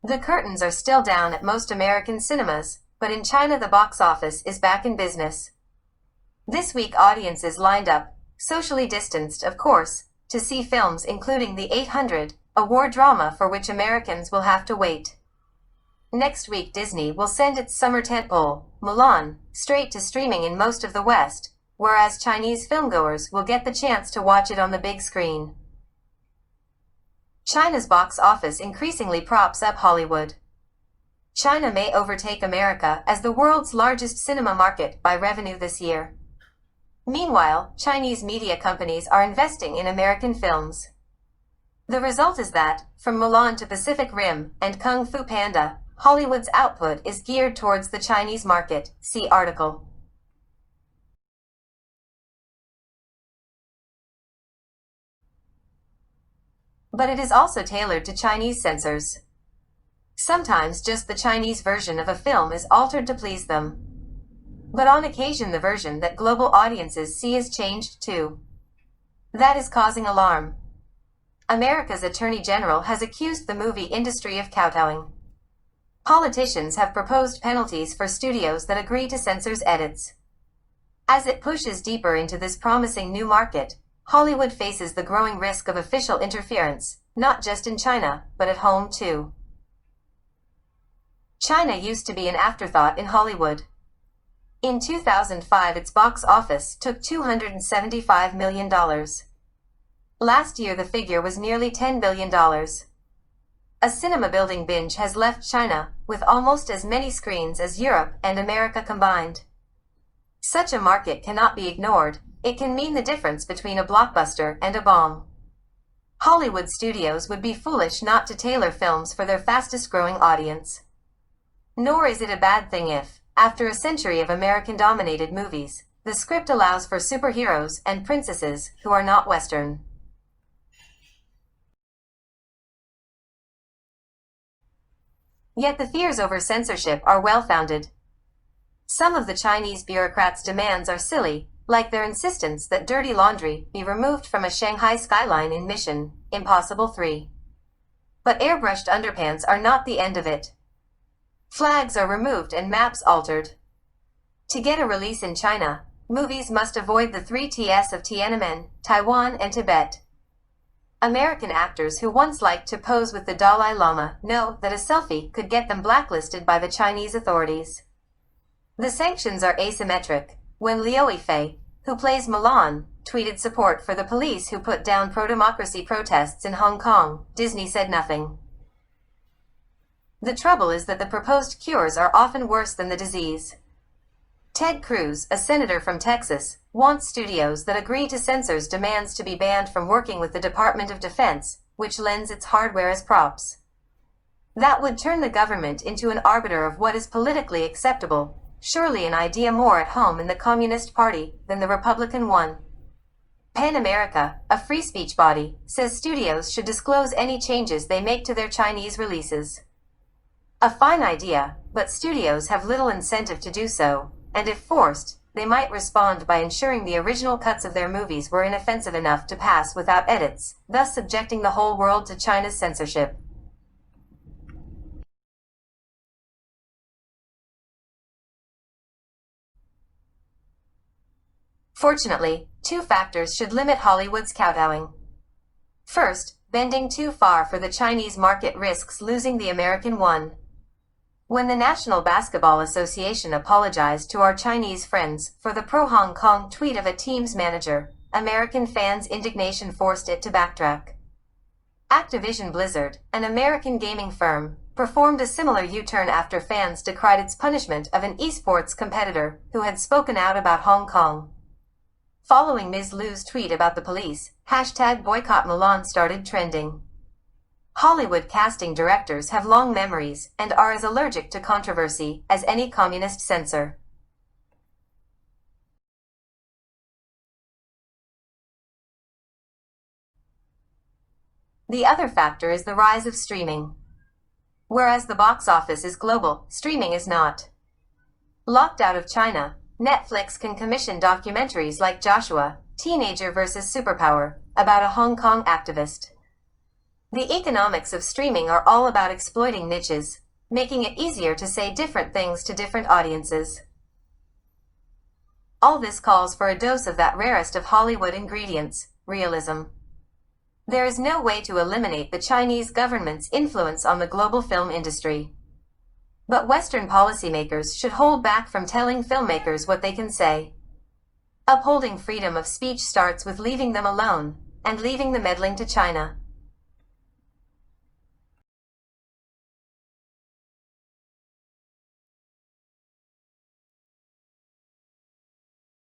The curtains are still down at most American cinemas, but in China the box office is back in business. This week audiences lined up, socially distanced of course, to see films including the 800, a war drama for which Americans will have to wait. Next week Disney will send its summer tentpole, Mulan, straight to streaming in most of the West, whereas Chinese filmgoers will get the chance to watch it on the big screen. China's box office increasingly props up Hollywood. China may overtake America as the world's largest cinema market by revenue this year. Meanwhile, Chinese media companies are investing in American films. The result is that, from Mulan to Pacific Rim and Kung Fu Panda, Hollywood's output is geared towards the Chinese market. See article. But it is also tailored to Chinese censors. Sometimes just the Chinese version of a film is altered to please them. But on occasion the version that global audiences see is changed too. That is causing alarm. America's Attorney General has accused the movie industry of kowtowing. Politicians have proposed penalties for studios that agree to censors' edits. As it pushes deeper into this promising new market, Hollywood faces the growing risk of official interference, not just in China, but at home too. China used to be an afterthought in Hollywood. In 2005, its box office took $275 million. Last year, the figure was nearly $10 billion. A cinema-building binge has left China, with almost as many screens as Europe and America combined. Such a market cannot be ignored. It can mean the difference between a blockbuster and a bomb. Hollywood studios would be foolish not to tailor films for their fastest-growing audience. Nor is it a bad thing if, after a century of American-dominated movies, the script allows for superheroes and princesses who are not Western. Yet the fears over censorship are well-founded. Some of the Chinese bureaucrats' demands are silly, like their insistence that dirty laundry be removed from a Shanghai skyline in Mission Impossible 3. But airbrushed underpants are not the end of it. Flags are removed and maps altered. To get a release in China, movies must avoid the 3Ts of Tiananmen, Taiwan, and Tibet. American actors who once liked to pose with the Dalai Lama know that a selfie could get them blacklisted by the Chinese authorities. The sanctions are asymmetric. When Liu Yifei, who plays Mulan, tweeted support for the police who put down pro-democracy protests in Hong Kong, Disney said nothing. The trouble is that the proposed cures are often worse than the disease. Ted Cruz, a senator from Texas, wants studios that agree to censors' demands to be banned from working with the Department of Defense, which lends its hardware as props. That would turn the government into an arbiter of what is politically acceptable, surely an idea more at home in the Communist Party than the Republican one. PEN America, a free speech body, says studios should disclose any changes they make to their Chinese releases. A fine idea, but studios have little incentive to do so, and if forced, they might respond by ensuring the original cuts of their movies were inoffensive enough to pass without edits, thus subjecting the whole world to China's censorship. Fortunately, two factors should limit Hollywood's kowtowing. First, bending too far for the Chinese market risks losing the American one. When the National Basketball Association apologized to our Chinese friends for the pro-Hong Kong tweet of a team's manager, American fans' indignation forced it to backtrack. Activision Blizzard, an American gaming firm, performed a similar U-turn after fans decried its punishment of an esports competitor who had spoken out about Hong Kong. Following Ms. Liu's tweet about the police, #BoycottMulan started trending. Hollywood casting directors have long memories and are as allergic to controversy as any communist censor. The other factor is the rise of streaming. Whereas the box office is global, streaming is not. Locked out of China, Netflix can commission documentaries like Joshua, Teenager vs. Superpower, about a Hong Kong activist. The economics of streaming are all about exploiting niches, making it easier to say different things to different audiences. All this calls for a dose of that rarest of Hollywood ingredients, realism. There is no way to eliminate the Chinese government's influence on the global film industry. But Western policymakers should hold back from telling filmmakers what they can say. Upholding freedom of speech starts with leaving them alone, and leaving the meddling to China.